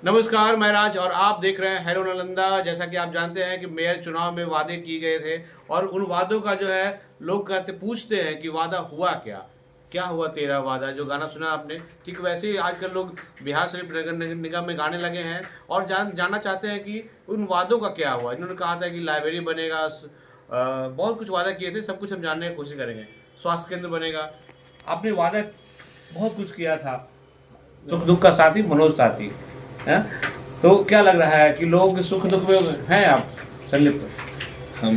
नमस्कार, मैं राज और आप देख रहे हैं हेलो नालंदा। जैसा कि आप जानते हैं कि मेयर चुनाव में वादे किए गए थे और उन वादों का जो है लोग पूछते हैं कि वादा हुआ क्या, क्या हुआ तेरा वादा, जो गाना सुना आपने। ठीक वैसे ही आजकल लोग बिहार शरीफ नगर निगम में गाने लगे हैं और जानना चाहते हैं कि उन वादों का क्या हुआ। इन्होंने कहा था कि लाइब्रेरी बनेगा, बहुत कुछ वादा किए थे, सब कुछ हम जानने की कोशिश करेंगे। स्वास्थ्य केंद्र बनेगा, आपने वादा बहुत कुछ किया था। सुख दुख का साथी मनोज साथी है। तो क्या लग रहा है कि लोग सुख दुख में हैं आप संलिप्त? हम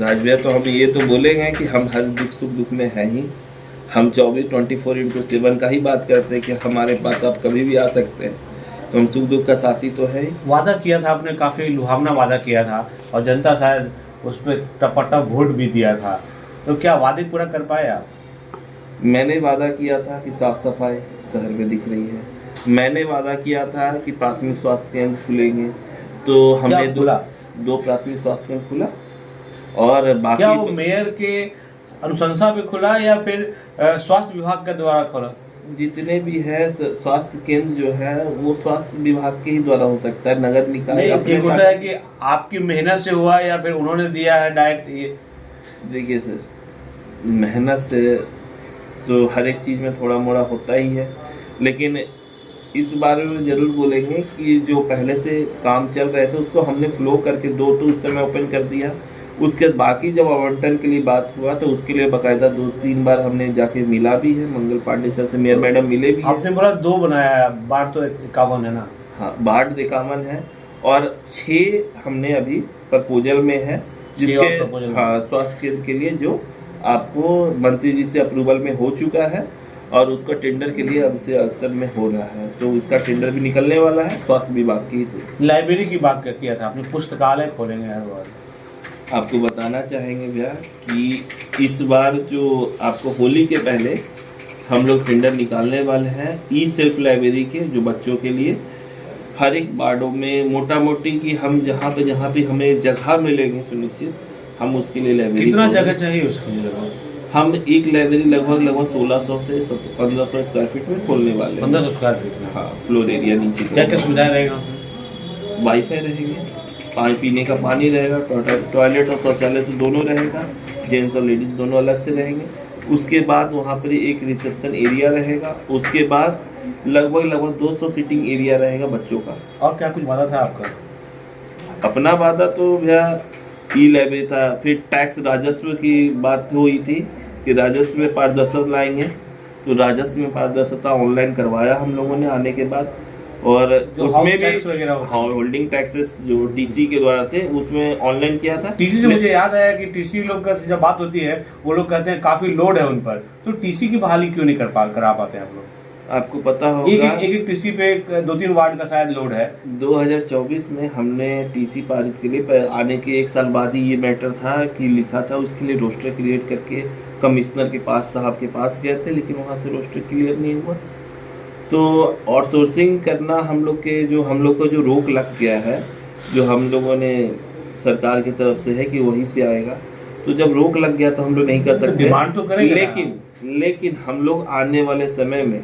राजभैया तो हम ये तो बोलेंगे कि हम हर दुख सुख दुख में हैं ही। हम 24/7 का ही बात करते हैं कि हमारे पास आप कभी भी आ सकते हैं, तो हम सुख दुख का साथी तो है ही। वादा किया था आपने, काफ़ी लुभावना वादा किया था और जनता शायद उस पर टपाटप वोट भी दिया था। तो क्या वादे पूरा कर पाए आप? मैंने वादा किया था कि साफ सफाई शहर में दिख रही है। मैंने वादा किया था कि प्राथमिक स्वास्थ्य केंद्र खुलेंगे, तो हमने दो प्राथमिक स्वास्थ्य केंद्र खुला। और बाकी क्या वो मेयर के अनुशंसा पे खुला या फिर स्वास्थ्य विभाग के द्वारा खुला? जितने भी है स्वास्थ्य केंद्र जो है वो स्वास्थ्य विभाग के ही द्वारा हो सकता है, नगर निकाय। एक होता है कि आपकी मेहनत से हुआ या फिर उन्होंने दिया है डायरेक्ट। ये देखिए सर, मेहनत से तो हर एक चीज़ में थोड़ा मोड़ा होता ही है, लेकिन इस बारे में ज़रूर बोलेंगे कि जो पहले से काम चल रहे थे उसको हमने फ्लो करके 2 तो उस समय ओपन कर दिया। उसके बाकी जब आवंटन के लिए बात हुआ तो उसके लिए बाकायदा 2-3 बार हमने जाके मिला भी है। मंगल पांडे सर से मेयर मैडम मिले भी। आपने बोला 2 बनाया है, बाढ़ तो 51 है ना? हाँ, बाढ़ 51 है और 6 हमने अभी प्रपोजल में है, जिसके हाँ स्वास्थ्य केंद्र के लिए जो आपको मंत्री जी से अप्रूवल में हो चुका है और उसका टेंडर के लिए हमसे अक्सर में हो रहा है, तो उसका टेंडर भी निकलने वाला है स्वास्थ्य विभाग की। तो लाइब्रेरी की बात किया था आपने, पुस्तकालय खोलेंगे हर बार। आपको बताना चाहेंगे भैया कि इस बार जो आपको होली के पहले हम लोग टेंडर निकालने वाले हैं ई सेल्फ लाइब्रेरी के, जो बच्चों के लिए हर एक वार्डों में मोटा मोटी कि हम जहाँ पे हमें जगह मिलेगी सुनिश्चित, हम उसके लिए लाइब्रेरी। कितना जगह चाहिए उसके लिए? हम एक लाइब्रेरी लगभग 1600 से 1500 स्क्वायर फीट में खोलने वाले हैं। 1500 स्क्वायर फीट में? हाँ, फ्लोर एरिया नीचे। क्या क्या सुविधाएं रहेगा? वाईफाई रहेंगे, पानी पीने का पानी रहेगा, टॉयलेट और शौचालय तो दोनों रहेगा, जेंट्स और लेडीज़ दोनों अलग से रहेंगे। उसके बाद वहाँ पर एक रिसेप्शन एरिया रहेगा। उसके बाद लगभग 200 सीटिंग एरिया रहेगा बच्चों का। और क्या कुछ वादा था आपका? अपना वादा तो भैया ई लाइब्रेरी था। फिर टैक्स राजस्व की बात हुई थी कि राजस्व में पारदर्शिता लाएंगे, तो राजस्व में पारदर्शिता ऑनलाइन करवाया हम लोगों ने आने के बाद। और उसमें भी हाँ, होल्डिंग टैक्सेस जो टीसी के द्वारा थे उसमें ऑनलाइन किया था। टीसी से मुझे याद आया कि टीसी लोग का जब बात होती है वो लोग कहते हैं काफी लोड है उन पर, तो टीसी की बहाली क्यों नहीं करा पाते हैं आप लोग? आपको पता होगा एक टीसी पे 2-3 वार्ड का शायद लोड है। 2024 में हमने टीसी पारित के लिए आने के 1 साल बाद ही ये मैटर था कि लिखा था, उसके लिए रोस्टर क्रिएट करके कमिश्नर के पास साहब के पास गए थे, लेकिन वहाँ से रोस्टर क्लियर नहीं हुआ। तो आउटसोर्सिंग करना हम लोग को जो रोक लग गया है, जो हम लोगों ने सरकार की तरफ से है कि वहीं से आएगा, तो जब रोक लग गया तो हम लोग नहीं कर सकते। डिमांड तो करेंगे, लेकिन हम लोग आने वाले समय में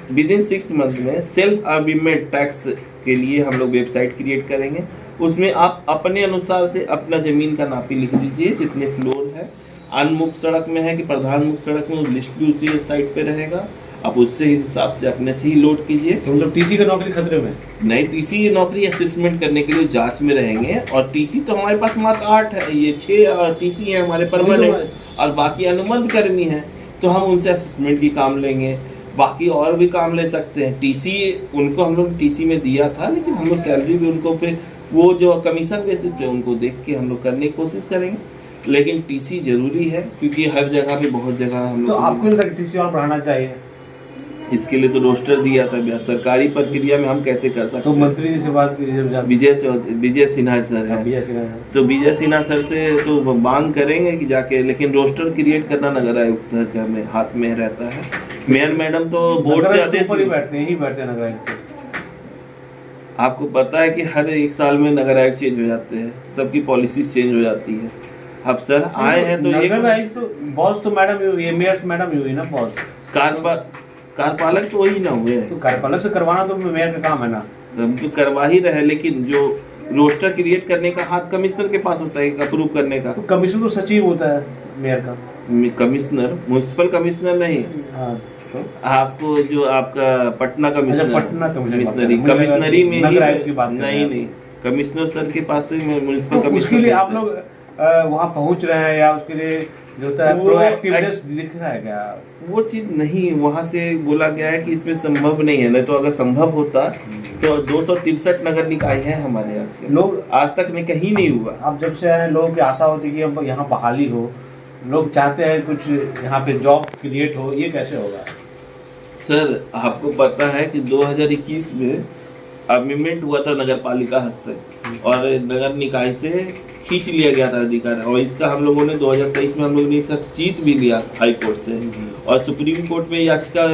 विदिन 6 मंथ में सेल्फ अग्रीमेंट टैक्स के लिए हम लोग वेबसाइट क्रिएट करेंगे। उसमें आप अपने अनुसार से अपना जमीन का नापी लिख दीजिए, जितने फ्लोर है, अनमुक्त सड़क में है कि प्रधान मुक्त सड़क में, उस लिस्ट भी उसी साइट पे रहेगा। आप उससे हिसाब से अपने से ही लोड कीजिए। तो मतलब टीसी का नौकरी खतरे में नहीं, टीसी ये नौकरी असेसमेंट करने के लिए जांच में रहेंगे। और टीसी तो हमारे पास मात्र 8 है, ये 6 टीसी है हमारे परमानेंट, और बाकी अनुबंध कर्मी है, तो हम उनसे असेसमेंट की काम लेंगे। बाकी और भी काम ले सकते हैं। टीसी उनको हम लोग टीसी में दिया था, लेकिन हम लोग सैलरी भी उनको पे वो जो कमीशन बेसिस पे उनको देख के हम लोग करने की कोशिश करेंगे। लेकिन टीसी जरूरी है क्योंकि हर जगह पे बहुत जगह हम लोग। तो आपको नहीं लगता टीसी और बढ़ाना चाहिए? इसके लिए तो रोस्टर दिया था भैया, सरकारी प्रक्रिया में हम कैसे कर सकते? तो मंत्री जी से बात कीजिए, विजय सिन्हा सर है, तो विजय सिन्हा सर से तो मांग करेंगे कि जाके, लेकिन रोस्टर क्रिएट करना नगर आयुक्त के हाथ में रहता है। मेयर मैडम तो बोर्ड से आदेश बैठते हैं नगर आयुक्त। आपको पता है कि हर 1 साल में नगर आयुक्त चेंज हो जाते हैं, सबकी पॉलिसी चेंज हो जाती है। अब सर आए हैं तो नगर आयुक्त तो बॉस तो मैडम ही हुई है, मेयर मैडम ही हुई ना बॉस। कार्यपालक तो वही ना हुए। तो कार्यपालक से करवाना तो मेयर का काम है ना। तो हम तो करवा ही रहे, लेकिन जो रोस्टर क्रिएट करने का हाथ कमिश्नर के पास होता है, अप्रूव करने का। तो कमिश्नर तो सचिव होता है मेयर का। कमिश्नर, म्युनिसिपल कमिश्नर नहीं। हाँ, तो आपको जो आपका पटना कमिश्नर, पटना कमिश्नरी, कमिश्नरी में नगर ही आयुक्त की बात कर रहे हैं। नहीं, कमिश्नर सर के पास से म्युनिसिपल तो कमिश्नर। उसके लिए आप लोग वहाँ पहुँच रहे हैं, या उसके लिए जो होता है वो प्रोएक्टिवनेस दिख रहा है क्या? वो चीज नहीं, वहां से बोला गया है कि इसमें संभव नहीं है। नहीं तो अगर संभव होता तो 263 नगर निकाय हैं हमारे आज के, लोग आज तक में कहीं नहीं हुआ। अब जब से आए, लोगों की आशा होती है कि अब यहाँ बहाली हो, लोग चाहते हैं कुछ यहाँ पे जॉब क्रिएट हो, ये कैसे होगा? सर आपको पता है कि 2021 में अमेंडमेंट हुआ था नगर पालिका हस्ते, और नगर निकाय से खींच लिया गया था अधिकार, और इसका हम लोगों ने 2023 में हम लोगों ने इसका जीत भी लिया हाई कोर्ट से, और सुप्रीम कोर्ट में याचिका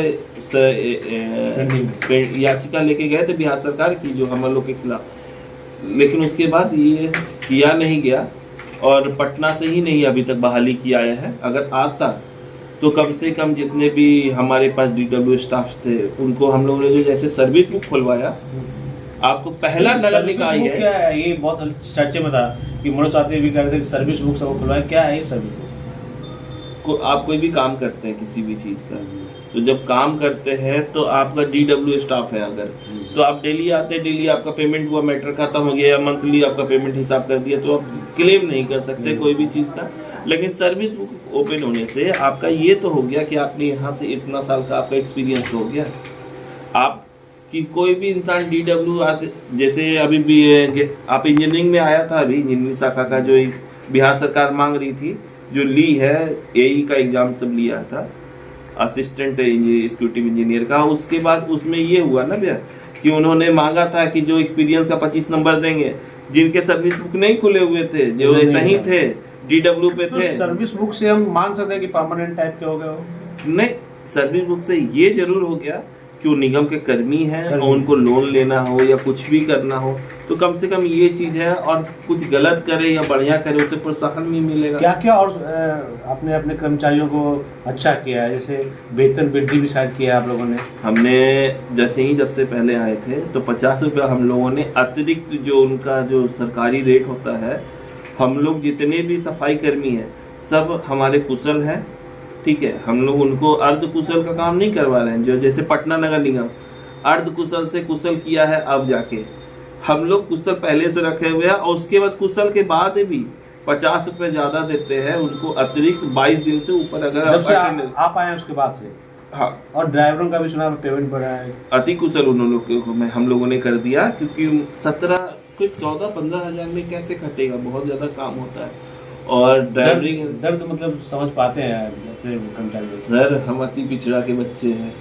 लेके गए थे बिहार सरकार की, जो हम लोग के खिलाफ। लेकिन उसके बाद ये किया नहीं गया, और पटना से ही नहीं अभी तक बहाली किया है। अगर आता तो कम से कम जितने भी हमारे पास DW स्टाफ थे उनको हम लोगों ने जो जैसे सर्विस बुक खुलवाया, आपको पहला नगर निकाय है। क्या है ये? बहुत चर्चे में था कि मनोज आते भी कह रहे थे कि सर्विस बुक सब खुलवाए। क्या है ये सर्विस बुक? आप कोई भी काम करते हैं किसी भी चीज का, तो जब काम करते हैं तो आपका DW स्टाफ है अगर, तो आप डेली आते हैं, डेली आपका पेमेंट हुआ, मैटर खत्म हो गया, या मंथली आपका पेमेंट हिसाब कर दिया, तो आप क्लेम नहीं कर सकते कोई भी चीज का। लेकिन सर्विस बुक ओपन होने से आपका ये तो हो गया कि आपने यहाँ से इतना साल का आपका एक्सपीरियंस हो गया। आप कि कोई भी इंसान DW आज, जैसे अभी भी आप इंजीनियरिंग में आया था, अभी इंजीनियरिंग शाखा का जो बिहार सरकार मांग रही थी, जो ली है AE का एग्जाम सब लिया था, असिस्टेंट एग्जीक्यूटिव इंजीनियर का। उसके बाद उसमें ये हुआ ना भैया कि उन्होंने मांगा था कि जो एक्सपीरियंस का 25 नंबर देंगे, जिनके सर्विस बुक नहीं खुले हुए थे, जो ऐसा ही थे DW पे थे। तो सर्विस बुक से हम मान सकते हैं कि परमानेंट टाइप के हो गए हो? नहीं, सर्विस बुक से ये जरूर हो गया कि वो निगम के कर्मी हैं, और उनको लोन लेना हो या कुछ भी करना हो तो कम से कम ये चीज है, और कुछ गलत करे या बढ़िया करे उसे प्रोत्साहन भी मिलेगा। क्या क्या और अपने अपने कर्मचारियों को अच्छा किया है? जैसे वेतन वृद्धि भी शायद किया आप लोगों ने। हमने जैसे ही जब से पहले आए थे तो 50 रुपया हम लोगों ने अतिरिक्त जो उनका जो सरकारी रेट होता है, हम लोग जितने भी सफाई कर्मी हैं सब हमारे कुशल हैं, ठीक है। हम लोग उनको अर्ध कुशल का काम नहीं करवा रहे हैं, जो जैसे पटना नगर निगम अर्ध कुशल से कुशल किया है, अब जाके हम लोग कुशल पहले से रखे हुए हैं, और उसके बाद कुशल के बाद भी 50 रुपए ज्यादा देते हैं उनको अतिरिक्त 22 दिन से ऊपर अगर आप आए उसके बाद से। हाँ, और ड्राइवरों का भी सुना पेमेंट बढ़ा है। अति कुशल उन लोग को हम लोगों ने कर दिया, क्योंकि 17 कोई 14-15 हजार में कैसे खटेगा, बहुत ज्यादा काम होता है। और ड्राइवरिंग दर्द मतलब समझ पाते हैं अपने कर्मचारी? सर हम अति पिछड़ा के बच्चे हैं,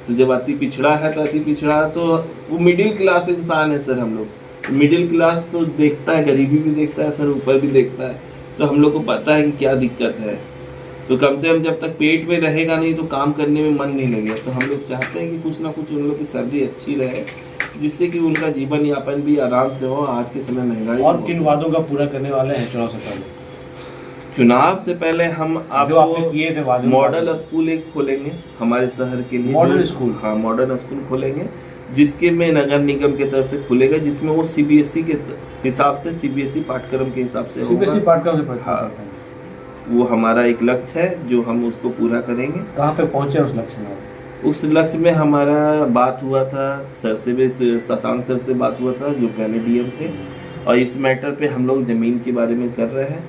तो जब अति पिछड़ा है तो अति पिछड़ा तो वो मिडिल क्लास इंसान है सर। हम लोग मिडिल क्लास तो देखता है, गरीबी भी देखता है सर, ऊपर भी देखता है, तो हम लोग को पता है कि क्या दिक्कत है। तो कम से कम जब तक पेट में रहेगा नहीं तो काम करने में मन नहीं लगेगा। तो हम लोग चाहते हैं कि कुछ ना कुछ उन लोग की सैलरी अच्छी रहे, जिससे कि उनका जीवन यापन भी आराम से हो। आज के समय महंगाई। और किन वादों का पूरा करने वाले हैं चुनाव से पहले? चुनाव से पहले हम आपको किए थे वादे, मॉडल स्कूल एक खोलेंगे हमारे शहर के लिए। Model school? हाँ, मॉडल स्कूल खोलेंगे, जिसके में नगर निगम की तरफ से खुलेगा, जिसमें वो CBSE के हिसाब से, CBSE पाठ्यक्रम के हिसाब से होगा। CBSE पाठ्यक्रम से? हाँ, वो हमारा एक लक्ष्य है जो हम उसको पूरा करेंगे। कहाँ तक पहुँचे उस लक्ष्य में? उस लक्ष्य में हमारा बात हुआ था सर से भी, शशांक सर से बात हुआ था जो पहले DM थे, और इस मैटर पे हम लोग ज़मीन के बारे में कर रहे हैं,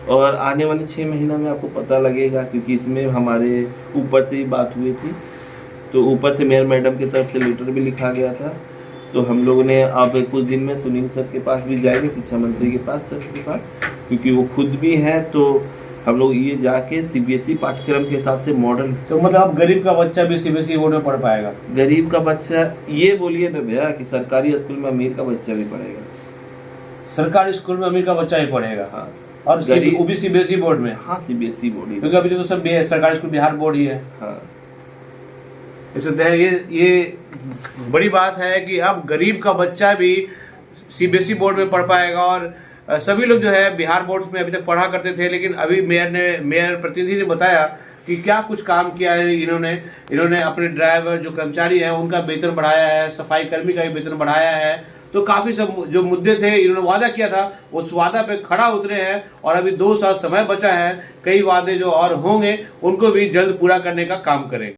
और आने वाले 6 महीना में आपको पता लगेगा, क्योंकि इसमें हमारे ऊपर से ही बात हुई थी। तो ऊपर से मेयर मैडम की तरफ से लेटर भी लिखा गया था। तो हम लोगों ने अब कुछ दिन में सुनील सर के पास भी जाएंगे, शिक्षा मंत्री के पास, सर के पास, क्योंकि वो खुद भी हैं। तो हम लोग ये जाके CBSE पाठ्यक्रम के हिसाब से मॉडल। तो मतलब अब गरीब का बच्चा भी CBSE बोर्ड में पढ़ पाएगा? गरीब का बच्चा, ये बोलिए ना भैया कि सरकारी स्कूल में अमीर का बच्चा भी पढ़ेगा। सरकारी स्कूल में अमीर का बच्चा ही पढ़ेगा? हाँ। और वो भी CBSE बोर्ड में? हाँ, CBSE बोर्ड ही, क्योंकि अभी तो सब सरकारी स्कूल बिहार बोर्ड ही है। हाँ। ये बड़ी बात है कि अब गरीब का बच्चा भी CBSE बोर्ड में पढ़ पाएगा। और सभी लोग जो है बिहार बोर्ड में अभी तक पढ़ा करते थे, लेकिन अभी मेयर प्रतिनिधि ने बताया कि क्या कुछ काम किया है इन्होंने अपने ड्राइवर जो कर्मचारी हैं उनका वेतन बढ़ाया है, सफाई कर्मी का भी वेतन बढ़ाया है। तो काफ़ी सब जो मुद्दे थे इन्होंने वादा किया था उस वादा पे खड़ा उतरे हैं और अभी 2 साल समय बचा है, कई वादे जो और होंगे उनको भी जल्द पूरा करने का काम करें।